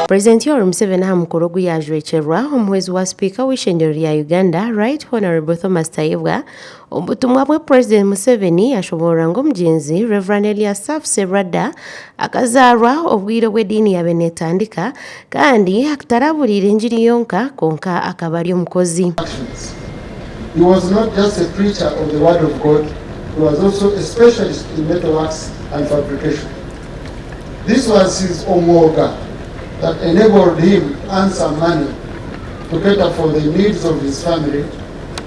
Purezidenti Museveni mukolo guyajwecherwa omwezi wa speaker w'ishendero lya Uganda Right Honorable Thomas Tayebwa obutumwa bwa President Museveni yashobora ngo Omugyenzi Reverend Sserwada akazarwa obwire bw'eddiini yabe netandika kandi akutarabulira enjiri yonka konka akaba ali omukozi. He was not just a preacher of the word of God, he was also a specialist in metalworks and fabrication. This was his omoga that enabled him to earn some money to cater for the needs of his family,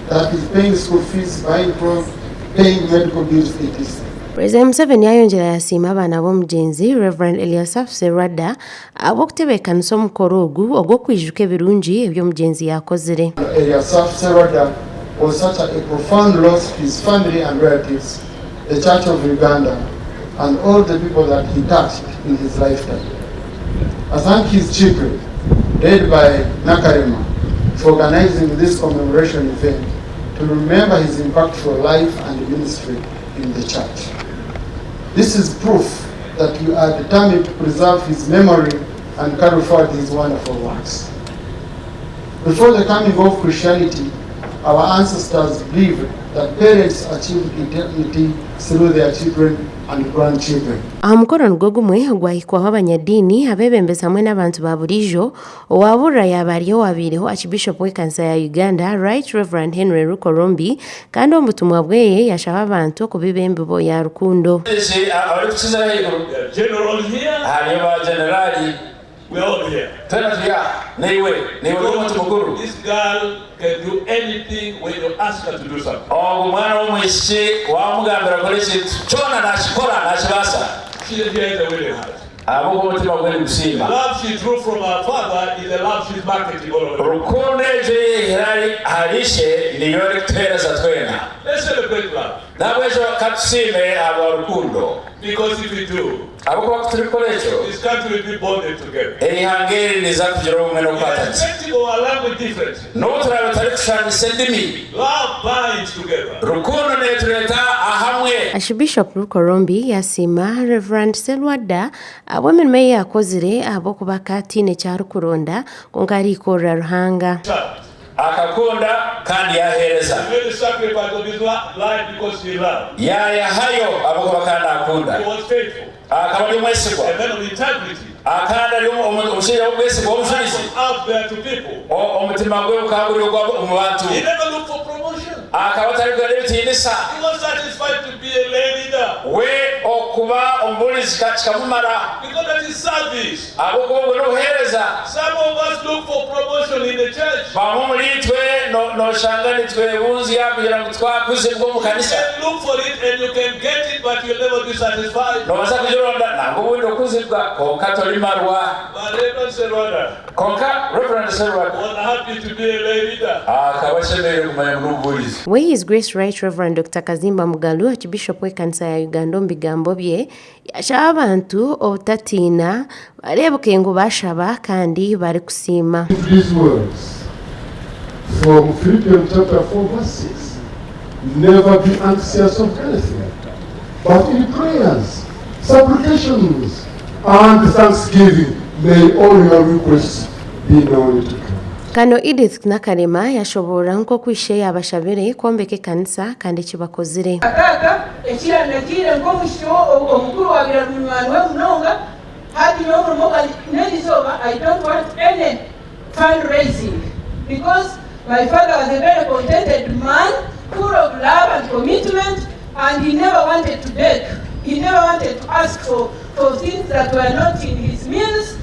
that is paying school fees, buying clothes, paying medical bills, etc. President Museveni yayongera Yasiima abaana b'Omugyenzi Reverend Sserwada ab'okutebekkanisa omukolo ogw'okwijuka ebirungi eby'Omugyenzi yakozere. Sserwada was such a profound loss to his family and relatives, the Church of Uganda, and all the people that he touched in his lifetime. I thank his children, led by Nakarema, for organizing this commemoration event to remember his impactful life and ministry in the church. This is proof that you are determined to preserve his memory and carry forward his wonderful works. Before the coming of Christianity, our ancestors believed that parents achieved eternity through their children and grandchildren. Mukolo nigwo gumwe ogwahikwaho abanyaddiini abebembezi hamwe n'abantu ba bulijjo owabulira yabaaliyo wabiireho Archbishop w'ekkanisa ya Uganda Right Reverend Henry Rukorombi kandi omutumwa bweye yashaba abantu okubiba embibo ya rukundo. We're all here. This girl can do anything when you ask her to do something. She is here in the willing heart. The love she drew from her father is the love she's marketing all over. Let's celebrate love. Because if we do, this country will be bonded together. Irrespective of our language differences, love binds together. Archbishop Rukorombi Yasiima Reverend Sserwada ab'emirimo ye yakozire ab'okuba kaatiine kya Rukuronda konka aliikoorera Ruhanga. Akakonda kandi yaheereza. He made the sacrifice of his life because he loved. Yahayo abakuba kandi akunda. He was faithful. Akaba ali mwesigwa. A man of integrity. Akandi ali omusajja w'obwesigwa omujulizi. Out there to people. Omutima gwe gukangulirwa mu bantu. He never looked for promotion. Akaba taligwa n'ebitiinisa. He was satisfied to be a lay leader. We okuba omubulizi kikamumala. Because that is service. Abokuba n'obuheereza. Some of us look for promotion in the church. Bamu mulitwe noshanga nitwebunzira kugira ngo twakuzibwa mu kanisa. You can look for it and you can get it, but you'll never be satisfied. Nobaza kujironda nango bundi okuzibwa konka tolimarwa. But Reverend Sserwada. Konka Reverend Sserwada. Was happy to be a lay leader. Akabashemerera kumanya mubulizi. We His Grace Right Reverend Dr. Kazimba Mugalu Archbishop w'ekkanisa ya Uganda mu bigambo bye yashaba abantu obutatiina balebuke ngo bashaba kandi bari kusiima. These words from Philippians chapter 4 verse 6. Never be anxious of anything, but in prayers, supplications, and thanksgiving, may all your requests be known to God. Kano Edith Nakarema yashobora nko kwisheya abashabire kwombeka ekkanisa kandi kibakozire. Akaka ekira nakire nko mushyo omukuru wa biramunwana we munonga hadi n'omumoka n'ekisoba. I don't want any fundraising because my father was a very contented man, full of love and commitment, and he never wanted to beg. He never wanted to ask for things that were not in his means.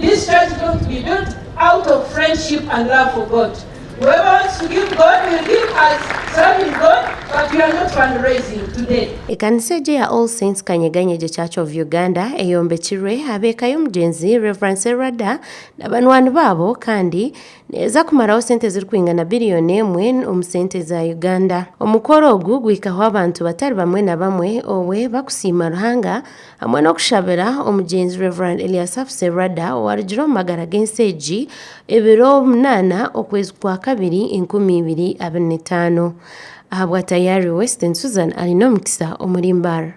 This church is going to be built out of friendship and love for God. Whoever wants to give God will give us serving God, but we are not fundraising today. Ekkanisa ya All Saints Kanyeganyeje Church of Uganda eyombekirwe abeekayo Omugyenzi Reverend Sserwada n'abanwani baabo kandi neeza kumarawo sente zirikwingana biliyoni 1 omu sente za Uganda. Omukolo ogu gwikaho abantu batari bamwe na bamwe owe bakusiima Ruhanga hamwe n'okushabira Omugyenzi Reverend Sserwada owarugira omu magara g'ensi ebiro 8 okwezi kwa 2 2025. Ahabwa tayari Western Susan alina omukisa omuli Mbarara.